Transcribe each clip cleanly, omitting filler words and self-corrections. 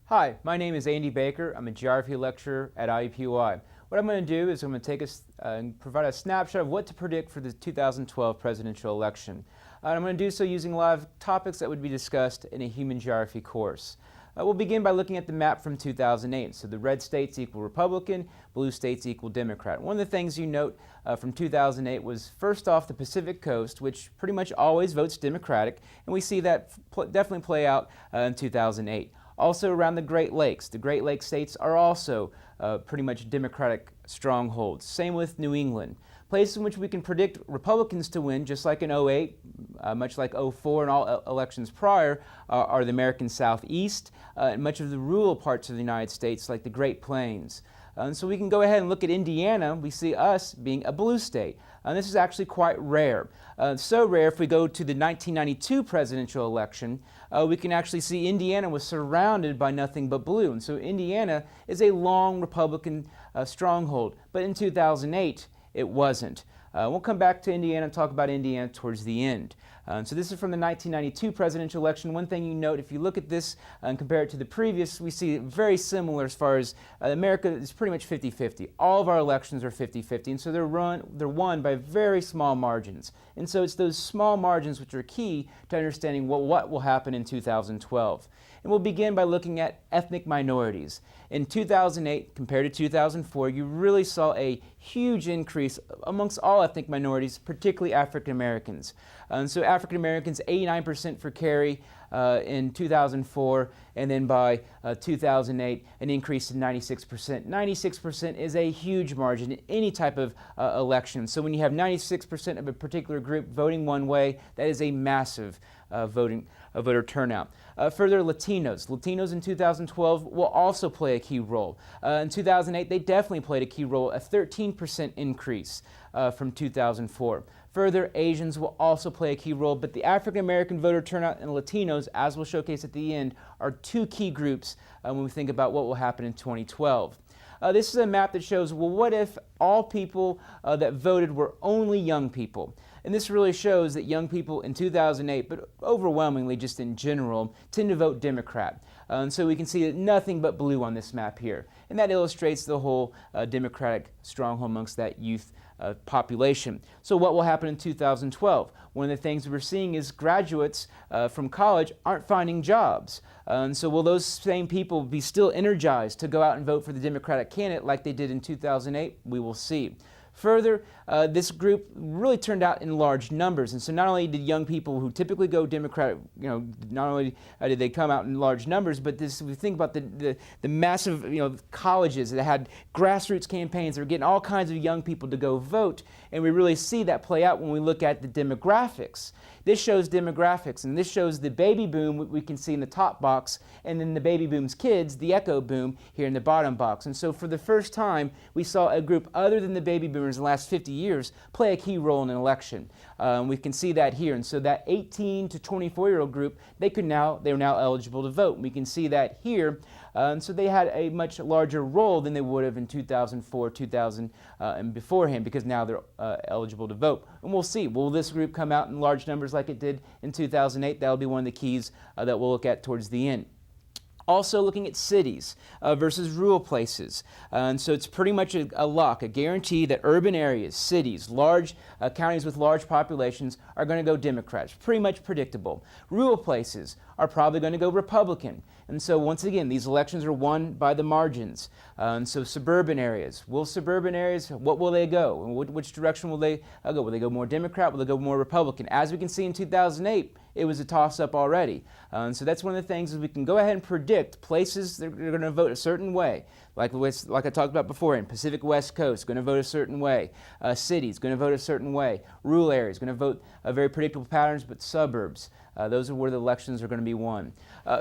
Hi, my name is Andy Baker. I'm a geography lecturer at IUPUI. What I'm going to do is I'm going to take us and provide a snapshot of what to predict for the 2012 presidential election. I'm going to do so using a lot of topics that would be discussed in a human geography course. We'll begin by looking at the map from 2008. So the red states equal Republican, blue states equal Democrat. One of the things you note from 2008 was first off the Pacific Coast, which pretty much always votes Democratic, and we see that definitely play out in 2008. Also around the Great Lakes. The Great Lakes states are also pretty much Democratic strongholds. Same with New England. Places in which we can predict Republicans to win, just like in 08, much like 04 and all elections prior, are the American Southeast and much of the rural parts of the United States, like the Great Plains. And so we can go ahead and look at Indiana. We see us being a blue state. This is actually quite rare. So rare, if we go to the 1992 presidential election, we can actually see Indiana was surrounded by nothing but blue. And so Indiana is a long Republican stronghold. But in 2008, it wasn't. We'll come back to Indiana and talk about Indiana towards the end. So this is from the 1992 presidential election. One thing you note, if you look at this and compare it to the previous, we see it very similar as far as America is pretty much 50-50. All of our elections are 50-50, and so they're won by very small margins. And so it's those small margins which are key to understanding what will happen in 2012. And we'll begin by looking at ethnic minorities. In 2008 compared to 2004, you really saw a huge increase amongst all ethnic minorities, particularly African Americans. And so African Americans, 89% for Kerry in 2004, and then by 2008, an increase to 96%. 96% is a huge margin in any type of election. So when you have 96% of a particular group voting one way, that is a massive voter turnout. Further, Latinos. Latinos in 2012 will also play a key role. In 2008, they definitely played a key role, a 13% increase from 2004. Further, Asians will also play a key role, but the African American voter turnout and Latinos, as we'll showcase at the end, are two key groups when we think about what will happen in 2012. This is a map that shows, well, what if all people that voted were only young people? And this really shows that young people in 2008, but overwhelmingly just in general, tend to vote Democrat. And so we can see that nothing but blue on this map here. And that illustrates the whole Democratic stronghold amongst that youth population. So what will happen in 2012? One of the things we're seeing is graduates from college aren't finding jobs. And so will those same people be still energized to go out and vote for the Democratic candidate like they did in 2008? We will see. Further, this group really turned out in large numbers, and so not only did young people who typically go Democratic, not only did they come out in large numbers, but this, we think about the massive, colleges that had grassroots campaigns that were getting all kinds of young people to go vote, and we really see that play out when we look at the demographics. This shows demographics, and this shows the baby boom we can see in the top box, and then the baby boom's kids, the echo boom, here in the bottom box. And so for the first time, we saw a group other than the baby boomers in the last 50 years play a key role in an election. We can see that here. And so that 18 to 24-year-old group, they are now eligible to vote. We can see that here. And so they had a much larger role than they would have in 2004, 2000, and beforehand, because now they're eligible to vote. And we'll see. Will this group come out in large numbers like it did in 2008? That'll be one of the keys that we'll look at towards the end. Also looking at cities versus rural places. And so it's pretty much a lock, a guarantee that urban areas, cities, large counties with large populations are going to go Democrats. Pretty much predictable. Rural places are probably going to go Republican. And so once again, these elections are won by the margins. And so suburban areas, what will they go? Which direction will they go? Will they go more Democrat? Will they go more Republican? As we can see in 2008, it was a toss-up already. And so that's one of the things is we can go ahead and predict places that are going to vote a certain way. Like I talked about before, in Pacific West Coast, going to vote a certain way. Cities, going to vote a certain way. Rural areas, going to vote very predictable patterns, but suburbs. Those are where the elections are going to be won.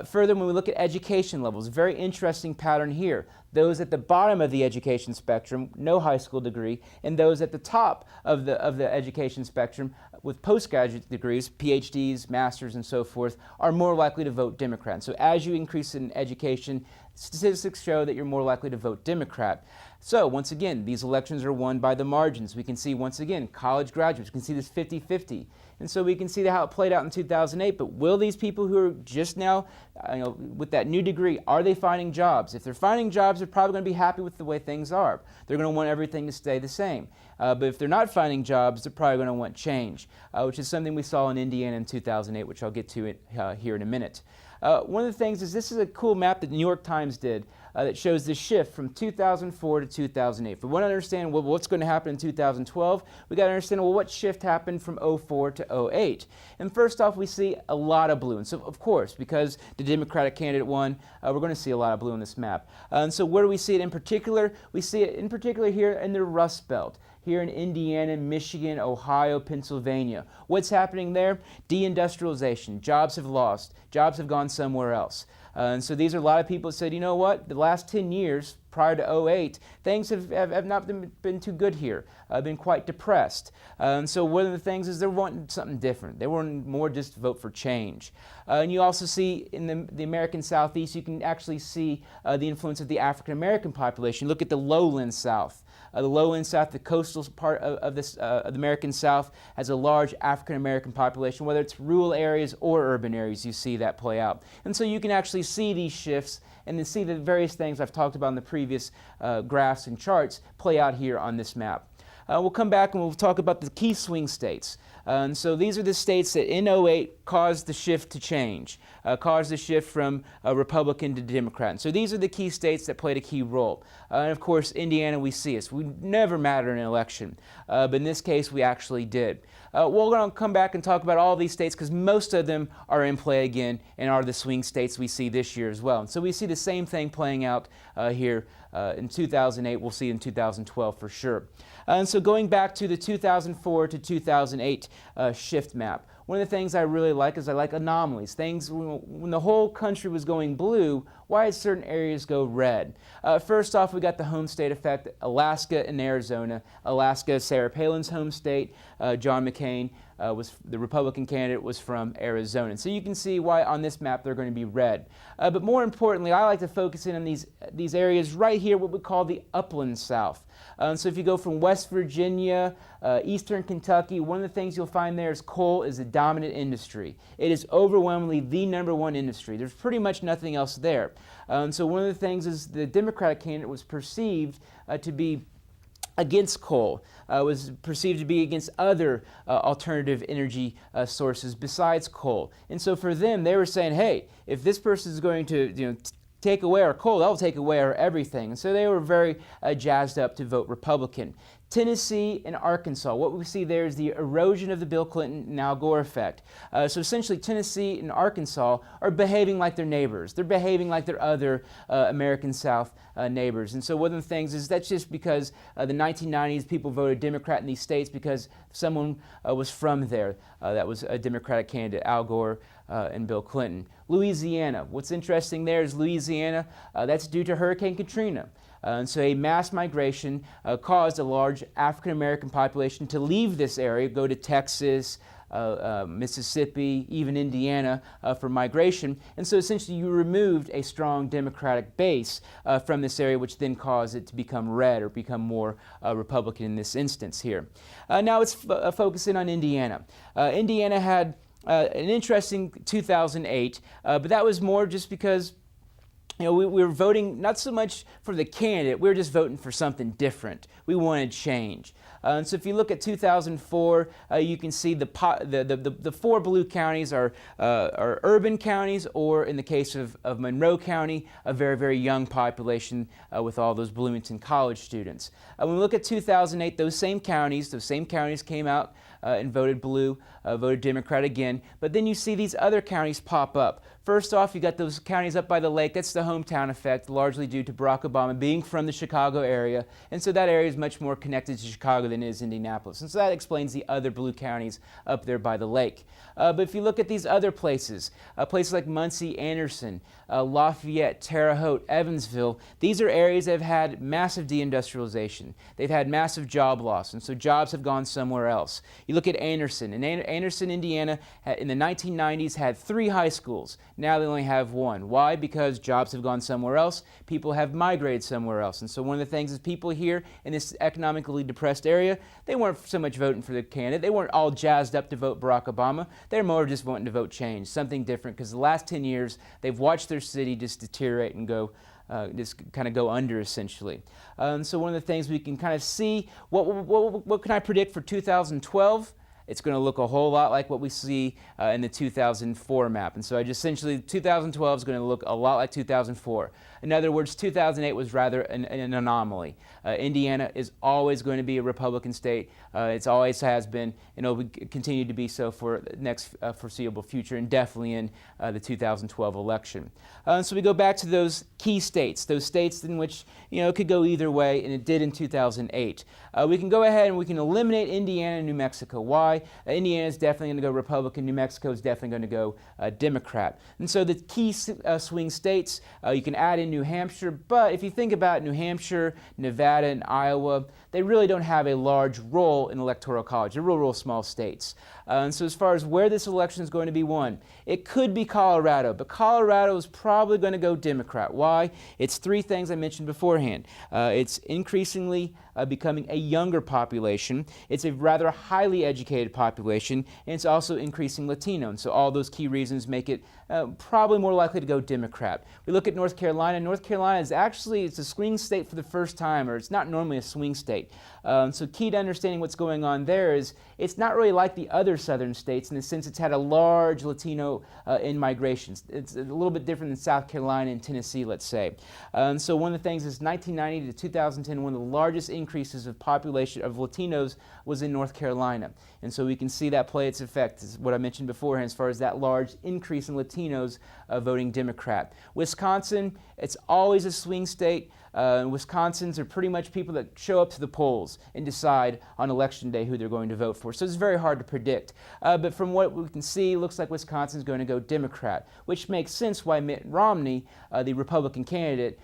Further, when we look at education levels, very interesting pattern here. Those at the bottom of the education spectrum, no high school degree, and those at the top of the education spectrum with postgraduate degrees, PhDs, masters, and so forth, are more likely to vote Democrat. So as you increase in education, statistics show that you're more likely to vote Democrat. So once again, these elections are won by the margins. We can see, once again, college graduates, we can see this 50-50. And so we can see how it played out in 2008. But will these people who are just now, with that new degree, are they finding jobs? If they're finding jobs, they're probably going to be happy with the way things are. They're going to want everything to stay the same. But if they're not finding jobs, they're probably going to want change, which is something we saw in Indiana in 2008, which I'll get to here in a minute. One of the things is, this is a cool map that the New York Times did that shows the shift from 2004 to 2008. If we want to understand what's going to happen in 2012, we got to understand, well, what shift happened from 04 to 08. And first off, we see a lot of blue. And so, of course, because the Democratic candidate won, we're going to see a lot of blue on this map. And so where do we see it in particular? We see it in particular here in the Rust Belt, here in Indiana, Michigan, Ohio, Pennsylvania. What's happening there? Deindustrialization. Jobs have lost. Jobs have gone somewhere else. And so these are a lot of people that said, you know what, the last 10 years prior to 08, things have not been too good here, been quite depressed. And so one of the things is they're wanting something different. They want more just to vote for change. And you also see in the American Southeast, you can actually see the influence of the African American population. Look at the lowland South. The lowland South, the coastal part of the American South, has a large African American population. Whether it's rural areas or urban areas, you see that play out. And so you can actually see these shifts and then see the various things I've talked about in the previous graphs and charts play out here on this map. We'll come back and we'll talk about the key swing states. And so these are the states that in 08 caused the shift to change, caused the shift from Republican to Democrat. And so these are the key states that played a key role. And of course, Indiana, we see us. We never matter in an election, but in this case, we actually did. We're going to come back and talk about all these states because most of them are in play again and are the swing states we see this year as well. And so we see the same thing playing out here in 2008. We'll see in 2012 for sure. And so going back to the 2004 to 2008 shift map, one of the things I really like is I like anomalies. Things, when the whole country was going blue, why did certain areas go red? First off, we got the home state effect, Alaska and Arizona. Alaska, Sarah Palin's home state. John McCain, the Republican candidate, was from Arizona. And so you can see why on this map they're going to be red. But more importantly, I like to focus in on these areas right here, what we call the upland South. So if you go from West Virginia, eastern Kentucky, one of the things you'll find there is coal is a dominant industry. It is overwhelmingly the #1 industry. There's pretty much nothing else there. So one of the things is the Democratic candidate was perceived to be against coal, was perceived to be against other alternative energy sources besides coal. And so for them, they were saying, hey, if this person is going to take away our coal, that'll take away our everything. And so they were very jazzed up to vote Republican. Tennessee and Arkansas, what we see there is the erosion of the Bill Clinton and Al Gore effect. So essentially Tennessee and Arkansas are behaving like their neighbors. They're behaving like their other American South neighbors. And so one of the things is that's just because the 1990s people voted Democrat in these states because someone was from there that was a Democratic candidate, Al Gore and Bill Clinton. Louisiana, what's interesting there is Louisiana, that's due to Hurricane Katrina. And so a mass migration caused a large African American population to leave this area, go to Texas, Mississippi, even Indiana for migration. And so essentially you removed a strong Democratic base from this area, which then caused it to become red or become more Republican in this instance here. Now let's focus in on Indiana. Indiana had an interesting 2008, but that was more just because we were voting not so much for the candidate, we were just voting for something different. We wanted change. And so if you look at 2004, you can see the 4 blue counties are urban counties, or in the case of Monroe County, a very, very young population with all those Bloomington College students. When we look at 2008, those same counties came out and voted blue, voted Democrat again. But then you see these other counties pop up. First off, you got those counties up by the lake. That's the hometown effect, largely due to Barack Obama being from the Chicago area. And so that area is much more connected to Chicago than is Indianapolis. And so that explains the other blue counties up there by the lake. But if you look at these other places, places like Muncie, Anderson, Lafayette, Terre Haute, Evansville, these are areas that have had massive deindustrialization. They've had massive job loss, and so jobs have gone somewhere else. You look at Anderson, and Anderson, Indiana, in the 1990s had 3 high schools. Now they only have 1. Why? Because jobs have gone somewhere else. People have migrated somewhere else. And so one of the things is people here in this economically depressed area, they weren't so much voting for the candidate. They weren't all jazzed up to vote Barack Obama. They're more just wanting to vote change, something different, because the last 10 years they've watched their city just deteriorate and go just kind of go under, essentially. So one of the things we can kind of see, what can I predict for 2012? It's going to look a whole lot like what we see in the 2004 map. And so essentially 2012 is going to look a lot like 2004. In other words, 2008 was rather an anomaly. Indiana is always going to be a Republican state. It always has been, and it will continue to be so for the next foreseeable future, and definitely in the 2012 election. So we go back to those key states, those states in which it could go either way, and it did in 2008. We can go ahead and we can eliminate Indiana and New Mexico. Why? Indiana is definitely going to go Republican. New Mexico is definitely going to go Democrat. And so the key swing states, you can add in New Hampshire, but if you think about New Hampshire, Nevada, and Iowa, they really don't have a large role in electoral college. They're real small states. And so as far as where this election is going to be won, it could be Colorado, but Colorado is probably going to go Democrat. Why? It's 3 things I mentioned beforehand. It's increasingly becoming a younger population. It's a rather highly educated population, and it's also increasing Latino. And so all those key reasons make it probably more likely to go Democrat. We look at North Carolina. North Carolina is actually, it's a swing state for the first time, or it's not normally a swing state. So key to understanding what's going on there is it's not really like the other southern states in the sense it's had a large Latino in-migration. It's a little bit different than South Carolina and Tennessee, let's say. So one of the things is 1990 to 2010, one of the largest increases of population of Latinos was in North Carolina. And so we can see that play its effect, is what I mentioned beforehand, as far as that large increase in Latinos voting Democrat. Wisconsin, it's always a swing state. Wisconsins are pretty much people that show up to the polls and decide on election day who they're going to vote for. So it's very hard to predict. But from what we can see, it looks like Wisconsin's going to go Democrat, which makes sense why Mitt Romney, the Republican candidate,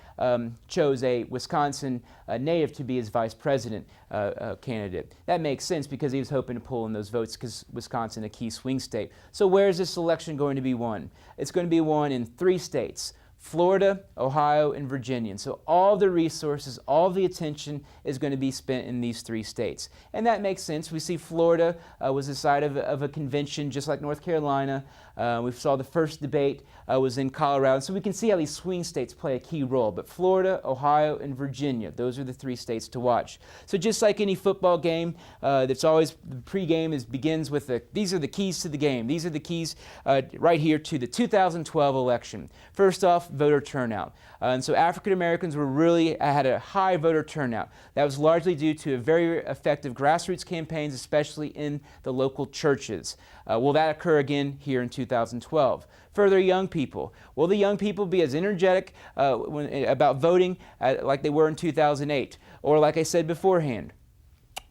chose a Wisconsin native to be his vice president candidate. That makes sense because he was hoping to pull in those votes because Wisconsin, a key swing state. So where is this election going to be won? It's going to be won in 3 states. Florida, Ohio, and Virginia. And so all the resources, all the attention is going to be spent in these 3 states. And that makes sense. We see Florida was the site of a convention just like North Carolina. We saw the first debate was in Colorado. So we can see how these swing states play a key role. But Florida, Ohio, and Virginia, those are the 3 states to watch. So just like any football game, that's always, the pregame begins with these are the keys to the game. These are the keys right here to the 2012 election. First off, voter turnout. And so African Americans had a high voter turnout. That was largely due to very effective grassroots campaigns, especially in the local churches. Will that occur again here in 2012? Further, young people. Will the young people be as energetic about voting like they were in 2008? Or like I said beforehand,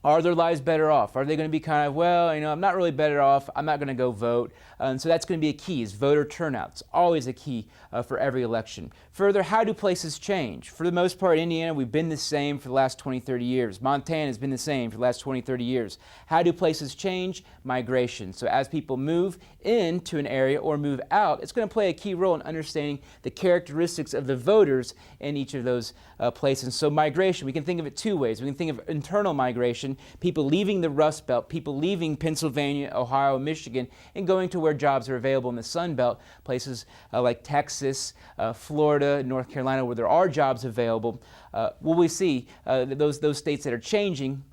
are their lives better off? Are they going to be kind of, well, I'm not really better off, I'm not going to go vote. And so that's going to be a key, is voter turnout. It's always a key for every election. Further, how do places change? For the most part, Indiana, we've been the same for the last 20, 30 years. Montana has been the same for the last 20, 30 years. How do places change? Migration. So as people move into an area or move out, it's going to play a key role in understanding the characteristics of the voters in each of those places. So migration, we can think of it 2 ways. We can think of internal migration, people leaving the Rust Belt, people leaving Pennsylvania, Ohio, Michigan, and going to where jobs are available in the Sun Belt, places like Texas, Florida, North Carolina, where there are jobs available. Will we see those states that are changing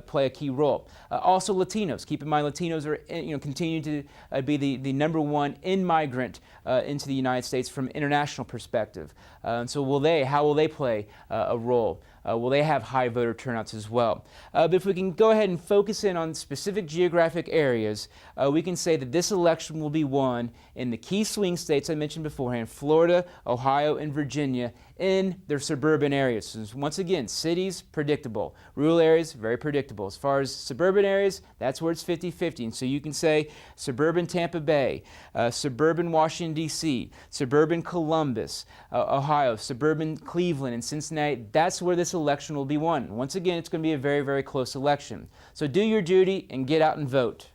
play a key role? Also Latinos. Keep in mind Latinos are continue to be the number 1 in-migrant into the United States from international perspective. And so how will they play a role? Will they have high voter turnouts as well? But if we can go ahead and focus in on specific geographic areas, we can say that this election will be won in the key swing states I mentioned beforehand, Florida, Ohio, and Virginia, in their suburban areas. So once again, cities, predictable. Rural areas, very very predictable. As far as suburban areas, that's where it's 50-50. And so you can say suburban Tampa Bay, suburban Washington, D.C., suburban Columbus, Ohio, suburban Cleveland and Cincinnati. That's where this election will be won. Once again, it's going to be a very, very close election. So do your duty and get out and vote.